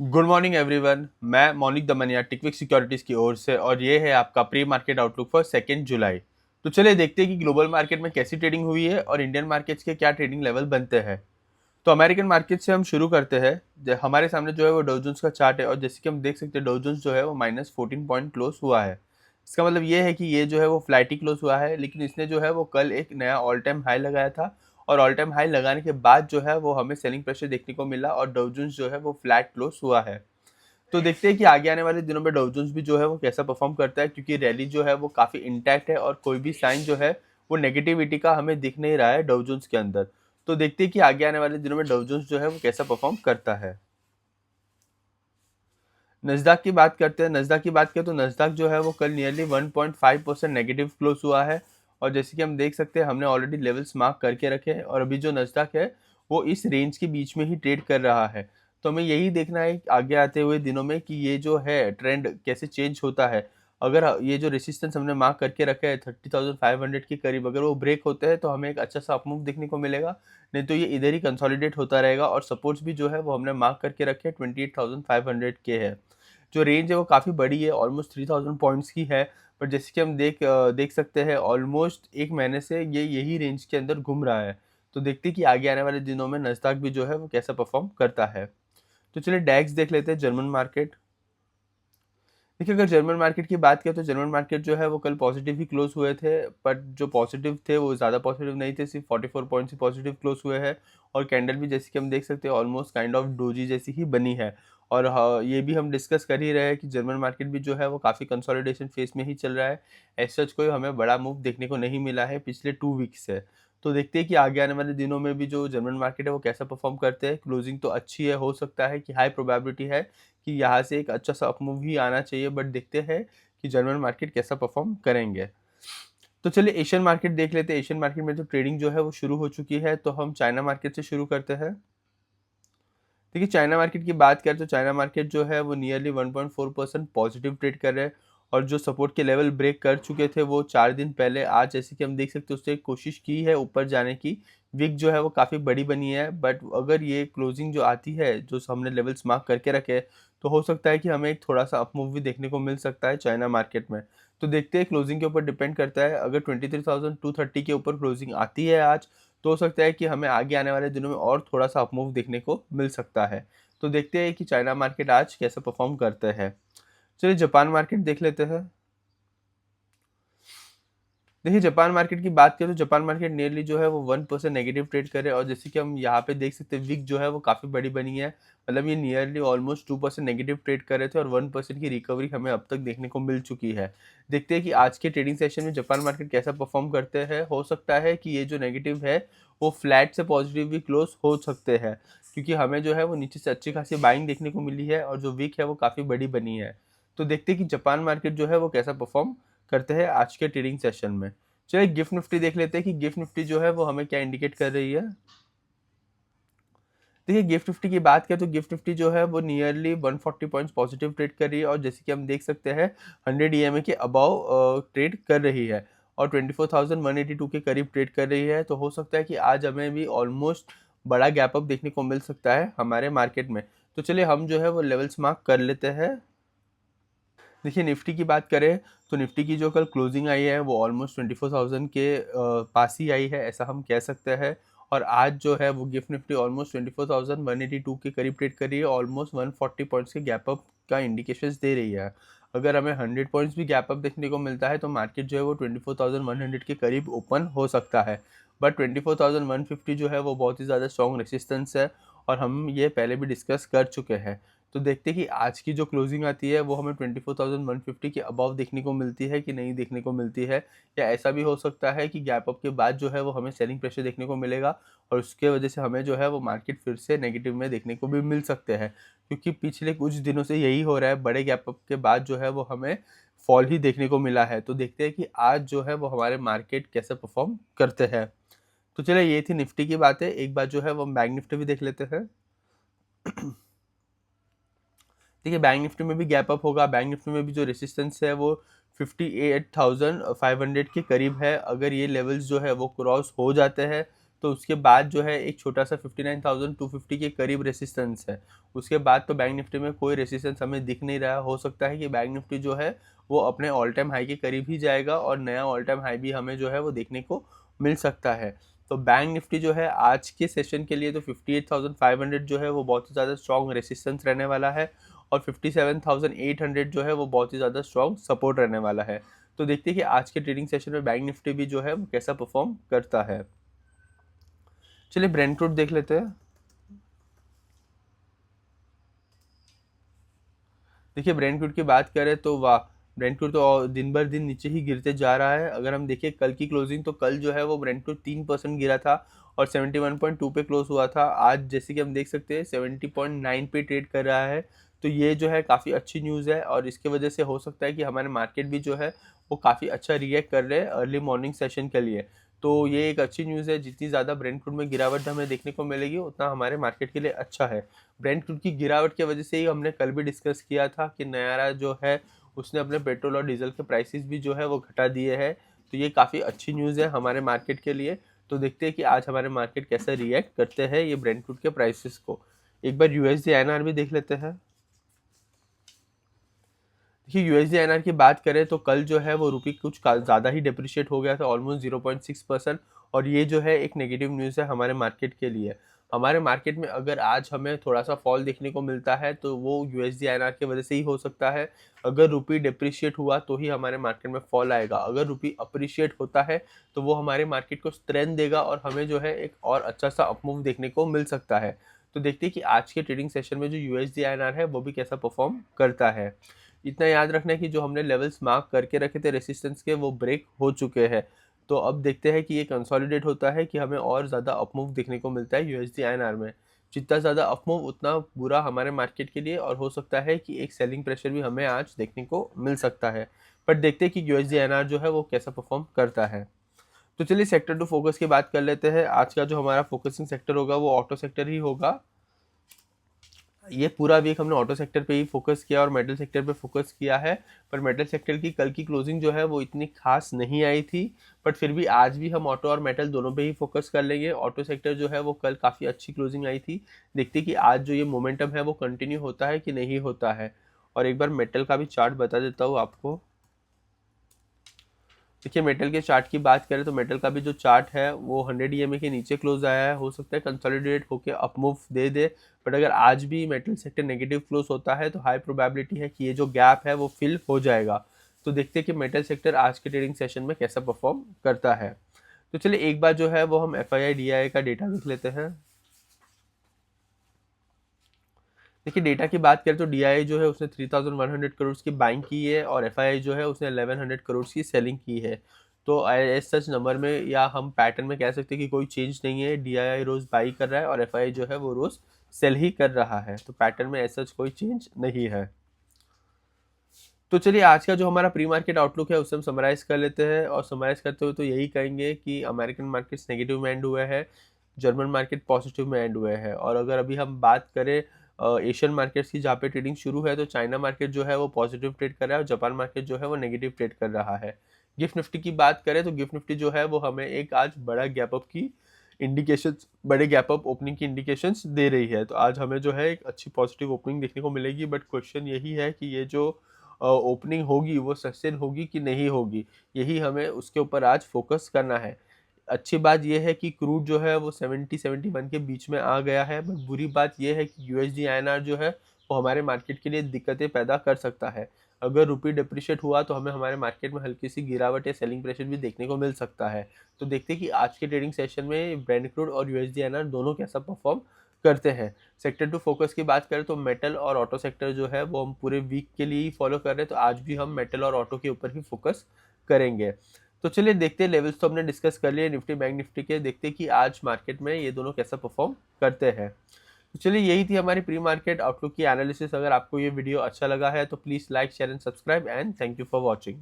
Good morning everyone. मैं मौनिक Damania टिकविक securities की ओर से और ये है आपका प्री मार्केट आउटलुक फॉर 2 जुलाई। तो चलिए देखते हैं कि ग्लोबल मार्केट में कैसी ट्रेडिंग हुई है और इंडियन मार्केट्स के क्या ट्रेडिंग लेवल बनते हैं। तो अमेरिकन मार्केट से हम शुरू करते हैं। हमारे सामने जो है वो डाउ जोन्स का चार्ट है और जैसे कि हम देख सकते हैं डाउ जोन्स जो है वो -14 पॉइंट क्लोज हुआ है। इसका मतलब ये है कि ये जो है वो फ्लैट ही क्लोज हुआ है, लेकिन इसने जो है वो कल एक नया ऑल टाइम हाई लगाया था और ऑल टाइम हाई लगाने के बाद जो है वो हमें सेलिंग प्रेशर देखने को मिला और डाउ जोन्स जो है वो फ्लैट क्लोज हुआ है। तो देखते हैं कि आगे आने वाले दिनों में डाउ जोन्स भी जो है वो कैसा परफॉर्म करता है, क्योंकि रैली जो है वो काफ़ी इंटैक्ट है और कोई भी साइन जो है वो नेगेटिविटी का हमें दिख नहीं रहा है डाउ जोन्स के अंदर। तो देखते हैं कि आगे आने वाले दिनों में डाउ जोन्स जो है वो कैसा परफॉर्म करता है। नस्दाक की बात करते हैं। नस्दाक की बात करें तो नस्दाक जो है वो कल नियरली 1.5% नेगेटिव क्लोज हुआ है और जैसे कि हम देख सकते हैं हमने ऑलरेडी लेवल्स मार्क करके रखे हैं और अभी जो नस्दाक है वो इस रेंज के बीच में ही ट्रेड कर रहा है। तो हमें यही देखना है आगे आते हुए दिनों में कि ये जो है ट्रेंड कैसे चेंज होता है। अगर ये जो रेसिस्टेंस हमने मार्क करके रखा है 30,500 के करीब, अगर वो ब्रेक होते हैं तो हमें एक अच्छा सा अपमूव देखने को मिलेगा। नहीं तो ये इधर ही कंसोलिडेट होता रहेगा और सपोर्ट्स भी जो है वो हमने मार्क करके रखे हैं 28,500 के है। जो रेंज है वो काफ़ी बड़ी है, ऑलमोस्ट 3000 पॉइंट्स की है। पर जैसे कि हम देख सकते हैं ऑलमोस्ट एक महीने से ये यही रेंज के अंदर घूम रहा है। तो देखते हैं कि आगे आने वाले दिनों में नस्दाक भी जो है वो कैसा परफॉर्म करता है। तो चलिए डैक्स देख लेते हैं, जर्मन मार्केट। देखिए, अगर जर्मन मार्केट की बात करें तो जर्मन मार्केट जो है वो कल पॉजिटिव ही क्लोज हुए थे, बट जो पॉजिटिव थे वो ज़्यादा पॉजिटिव नहीं थे, सिर्फ 44 पॉइंट्स ही पॉजिटिव क्लोज हुए हैं। और कैंडल भी जैसे कि हम देख सकते हैं ऑलमोस्ट काइंड ऑफ डोजी जैसी ही बनी है। और हाँ, ये भी हम डिस्कस कर ही रहे हैं कि जर्मन मार्केट भी जो है वो काफ़ी कंसोलिडेशन फेज में ही चल रहा है। एज सच कोई हमें बड़ा मूव देखने को नहीं मिला है पिछले 2 वीक्स से। तो देखते हैं कि आगे आने वाले दिनों में भी जो जर्मन मार्केट है वो कैसा परफॉर्म करते हैं। क्लोजिंग तो अच्छी है, हो सकता है कि हाई प्रोबेबिलिटी है कि यहाँ से एक अच्छा सा अपमूव ही आना चाहिए, बट देखते हैं कि जर्मन मार्केट कैसा परफॉर्म करेंगे। तो चलिए एशियन मार्केट देख लेते हैं। एशियन मार्केट में जो ट्रेडिंग जो है वो शुरू हो चुकी है, तो हम चाइना मार्केट से शुरू करते हैं। देखिए, चाइना मार्केट की बात करें तो चाइना मार्केट जो है वो नियरली 1.4% पॉजिटिव ट्रेड कर रहे हैं और जो सपोर्ट के लेवल ब्रेक कर चुके थे वो 4 दिन पहले, आज जैसे कि हम देख सकते हैं उससे कोशिश की है ऊपर जाने की। विक जो है वो काफ़ी बड़ी बनी है, बट अगर ये क्लोजिंग जो आती है जो हमने लेवल्स मार्क करके रखे हैं, तो हो सकता है कि हमें एक थोड़ा सा अपमूव भी देखने को मिल सकता है चाइना मार्केट में। तो देखते हैं, क्लोजिंग के ऊपर डिपेंड करता है। अगर 23,230 के ऊपर क्लोजिंग आती है आज, तो हो सकता है कि हमें आगे आने वाले दिनों में और थोड़ा सा अपमूव देखने को मिल सकता है। तो देखते हैं कि चाइना मार्केट आज कैसे परफॉर्म करते हैं। चलिए जापान मार्केट देख लेते हैं। देखिए, जापान मार्केट की बात करें तो जापान मार्केट नियरली जो है वो 1% नेगेटिव ट्रेड करे और जैसे कि हम यहाँ पे देख सकते हैं विक जो है वो काफ़ी बड़ी बनी है। मतलब ये नियरली ऑलमोस्ट 2% नेगेटिव ट्रेड कर रहे थे और 1% की रिकवरी हमें अब तक देखने को मिल चुकी है। देखते हैं कि आज के ट्रेडिंग सेशन में जापान मार्केट कैसा परफॉर्म करते हैं। हो सकता है कि ये जो नेगेटिव है वो फ्लैट से पॉजिटिव भी क्लोज हो सकते हैं, क्योंकि हमें जो है वो नीचे से अच्छी खासी बाइंग देखने को मिली है और जो विक है वो काफ़ी बड़ी बनी है। तो देखते हैं कि जापान मार्केट जो है वो कैसा परफॉर्म करते हैं आज के ट्रेडिंग सेशन में। चलिए गिफ्ट निफ्टी देख लेते हैं कि गिफ्ट निफ्टी जो है वो हमें क्या इंडिकेट कर रही है। देखिए, गिफ्ट निफ्टी की बात करें तो गिफ्ट निफ्टी जो है वो नियरली 140 पॉइंट्स पॉजिटिव ट्रेड कर रही है और जैसे कि हम देख सकते हैं 100 ईएमए के अबाव ट्रेड कर रही है और 24,182 के करीब ट्रेड कर रही है। तो हो सकता है कि आज हमें भी ऑलमोस्ट बड़ा गैप अप देखने को मिल सकता है हमारे मार्केट में। तो चलिए हम जो है वो लेवल्स मार्क कर लेते हैं। देखिए, निफ्टी की बात करें तो निफ्टी की जो कल क्लोजिंग आई है वो ऑलमोस्ट 24,000 के पास ही आई है, ऐसा हम कह सकते हैं। और आज जो है वो गिफ्ट निफ्टी ऑलमोस्ट 24,182 के करीब ट्रेड कर रही है, ऑलमोस्ट 140 पॉइंट्स के गैप अप का इंडिकेशंस दे रही है। अगर हमें 100 पॉइंट्स भी गैप अप देखने को मिलता है तो मार्केट जो है वो 24,100 के करीब ओपन हो सकता है। बट 24,150 जो है वो बहुत ही ज़्यादा स्ट्रॉन्ग रेसिस्टेंस है और हम ये पहले भी डिस्कस कर चुके हैं। तो देखते हैं कि आज की जो क्लोजिंग आती है वो हमें 24,150 के अबव देखने को मिलती है कि नहीं देखने को मिलती है, या ऐसा भी हो सकता है कि गैप अप के बाद जो है वो हमें सेलिंग प्रेशर देखने को मिलेगा और उसके वजह से हमें जो है वो मार्केट फिर से नेगेटिव में देखने को भी मिल सकते हैं, क्योंकि पिछले कुछ दिनों से यही हो रहा है, बड़े गैप अप के बाद जो है वो हमें फॉल ही देखने को मिला है। तो देखते हैं कि आज जो है वो हमारे मार्केट कैसे परफॉर्म करते हैं। तो चलिए, ये थी निफ्टी की बातें। एक बार जो है वो बैंक निफ्टी भी देख लेते हैं। देखिए, बैंक निफ्टी में भी गैप अप होगा। बैंक निफ्टी में भी जो रेसिस्टेंस है वो 58,500 के करीब है। अगर ये लेवल्स जो है वो क्रॉस हो जाते हैं तो उसके बाद जो है एक छोटा सा 59,250 के करीब रेसिस्टेंस है। उसके बाद तो बैंक निफ्टी में कोई रेसिस्टेंस हमें दिख नहीं रहा। हो सकता है कि बैंक निफ्टी जो है वो अपने ऑल टाइम हाई के करीब ही जाएगा और नया ऑल टाइम हाई भी हमें जो है वो देखने को मिल सकता है। तो बैंक निफ्टी जो है आज के सेशन के लिए तो 58,500 जो है वो बहुत ही ज़्यादा स्ट्रॉन्ग रेसिस्टेंस रहने वाला है और 57,800 जो है वो बहुत ही ज़्यादा स्ट्रॉन्ग सपोर्ट रहने वाला है। तो देखते हैं कि आज के ट्रेडिंग सेशन में बैंक निफ्टी भी जो है वो कैसा परफॉर्म करता है। चलिए ब्रेंट क्रूड देख लेते हैं। देखिए ब्रेंट क्रूड की बात करें तो वाह, ब्रेंट क्रूड तो दिन भर दिन नीचे ही गिरते जा रहा है। अगर हम देखें कल की क्लोजिंग तो कल जो है वो ब्रेंट क्रूड 3% गिरा था और 71.2 पे क्लोज हुआ था। आज जैसे कि हम देख सकते हैं 70.9 पे ट्रेड कर रहा है। तो ये जो है काफ़ी अच्छी न्यूज़ है और इसके वजह से हो सकता है कि हमारे मार्केट भी जो है वो काफ़ी अच्छा रिएक्ट कर रहे हैं अर्ली मॉर्निंग सेशन के लिए। तो ये एक अच्छी न्यूज़ है। जितनी ज़्यादा ब्रेंट क्रूड में गिरावट हमें देखने को मिलेगी उतना हमारे मार्केट के लिए अच्छा है। ब्रेंट क्रूड की गिरावट की वजह से ही हमने कल भी डिस्कस किया था कि नयारा जो है उसने अपने पेट्रोल और डीजल के प्राइसेस भी जो है वो घटा दिए हैं। तो ये काफ़ी अच्छी न्यूज़ है हमारे मार्केट के लिए। तो देखते हैं कि आज हमारे मार्केट कैसे रिएक्ट करते हैं ये ब्रेंट क्रूड के प्राइसेस को। एक बार यूएसडी आईएनआर भी देख लेते हैं। देखिए यूएसडी आईएनआर की बात करें तो कल जो है वो रुपी कुछ ज़्यादा ही डिप्रिशिएट हो गया था, ऑलमोस्ट 0.6%। और ये जो है एक नेगेटिव न्यूज़ है हमारे मार्केट के लिए। हमारे मार्केट में अगर आज हमें थोड़ा सा फॉल देखने को मिलता है तो वो यूएसडी आईएनआर की वजह से ही हो सकता है। अगर रुपी डिप्रिशिएट हुआ तो ही हमारे मार्केट में फॉल आएगा। अगर रुपी अप्रिशिएट होता है तो वो हमारे मार्केट को स्ट्रेंथ देगा और हमें जो है एक और अच्छा सा अपमूव देखने को मिल सकता है। तो देखते हैं कि आज के ट्रेडिंग सेशन में जो यूएसडी आईएनआर है वो भी कैसा परफॉर्म करता है। इतना याद रखना है कि जो हमने लेवल्स मार्क करके रखे थे रेसिस्टेंस के वो ब्रेक हो चुके हैं। तो अब देखते हैं कि ये कंसोलिडेट होता है कि हमें और ज़्यादा अपमूव देखने को मिलता है यूएसडी आईएनआर में। जितना ज़्यादा अपमूव उतना बुरा हमारे मार्केट के लिए और हो सकता है कि एक सेलिंग प्रेशर भी हमें आज देखने को मिल सकता है। बट देखते हैं कि यूएसडी आईएनआर जो है वो कैसा परफॉर्म करता है। तो चलिए सेक्टर टू फोकस की बात कर लेते हैं। आज का जो हमारा फोकसिंग सेक्टर होगा वो ऑटो सेक्टर ही होगा। ये पूरा वीक हमने ऑटो सेक्टर पे ही फोकस किया और मेटल सेक्टर पे फोकस किया है। पर मेटल सेक्टर की कल की क्लोजिंग जो है वो इतनी खास नहीं आई थी। बट फिर भी आज भी हम ऑटो और मेटल दोनों पे ही फोकस कर लेंगे। ऑटो सेक्टर जो है वो कल काफ़ी अच्छी क्लोजिंग आई थी। देखते कि आज जो ये मोमेंटम है वो कंटिन्यू होता है कि नहीं होता है। और एक बार मेटल का भी चार्ट बता देता हूँ आपको। देखिए मेटल के चार्ट की बात करें तो मेटल का भी जो चार्ट है वो 100 ईएमए के नीचे क्लोज आया है। हो सकता है कंसोलिडेट होकर अपमूव दे दे। बट अगर आज भी मेटल सेक्टर नेगेटिव क्लोज होता है तो हाई प्रोबेबिलिटी है कि ये जो गैप है वो फिल हो जाएगा। तो देखते हैं कि मेटल सेक्टर आज के ट्रेडिंग सेशन में कैसा परफॉर्म करता है। तो चलिए एक बार जो है वो हम FII DII का डेटा देख लेते हैं। देखिए डेटा की बात करें तो DII जो है उसने 3,100 करोड़ की बाइंग की है और FII जो है उसने 1,100 करोड़ की सेलिंग की है। तो एज सच नंबर में या हम पैटर्न में कह सकते हैं कि कोई चेंज नहीं है। DII रोज बाई कर रहा है और FII जो है वो रोज सेल ही कर रहा है। तो पैटर्न में एज सच कोई चेंज नहीं है। तो चलिए आज का जो हमारा प्री मार्केट आउटलुक है उसे हम समराइज कर लेते हैं और समराइज करते हुए तो यही कहेंगे कि अमेरिकन मार्केट्स नेगेटिव में एंड हुए हैं, जर्मन मार्केट पॉजिटिव में एंड हुए हैं। और अगर अभी हम बात करें एशियन मार्केट्स की जहाँ पे ट्रेडिंग शुरू है तो चाइना मार्केट जो है वो पॉजिटिव ट्रेड कर रहा है और जापान मार्केट जो है वो नेगेटिव ट्रेड कर रहा है। गिफ्ट निफ्टी की बात करें तो गिफ्ट निफ्टी जो है वो हमें एक आज बड़ा गैप अप की इंडिकेशन, बड़े गैप अप ओपनिंग की इंडिकेशंस दे रही है। तो आज हमें जो है एक अच्छी पॉजिटिव ओपनिंग देखने को मिलेगी। बट क्वेश्चन यही है कि ये जो ओपनिंग होगी वो सस्टेन होगी कि नहीं होगी, यही हमें उसके ऊपर आज फोकस करना है। अच्छी बात यह है कि क्रूड जो है वो 70-71 के बीच में आ गया है। बट बुरी बात यह है कि USD INR जो है वो हमारे मार्केट के लिए दिक्कतें पैदा कर सकता है। अगर रुपी डिप्रिशिएट हुआ तो हमें हमारे मार्केट में हल्की सी गिरावट या सेलिंग प्रेशर भी देखने को मिल सकता है। तो देखते हैं कि आज के ट्रेडिंग सेशन में ब्रेंट क्रूड और USD INR दोनों कैसा परफॉर्म करते हैं। सेक्टर टू फोकस की बात करें तो मेटल और ऑटो सेक्टर जो है वो हम पूरे वीक के लिए ही फॉलो कर रहे हैं। तो आज भी हम मेटल और ऑटो के ऊपर ही फोकस करेंगे। तो चलिए देखते हैं, लेवल्स तो हमने डिस्कस कर लिए निफ्टी बैंक निफ्टी के। देखते हैं कि आज मार्केट में ये दोनों कैसा परफॉर्म करते हैं। तो चलिए यही थी हमारी प्री मार्केट आउटलुक की एनालिसिस। अगर आपको ये वीडियो अच्छा लगा है तो please like share and subscribe and thank you for watching.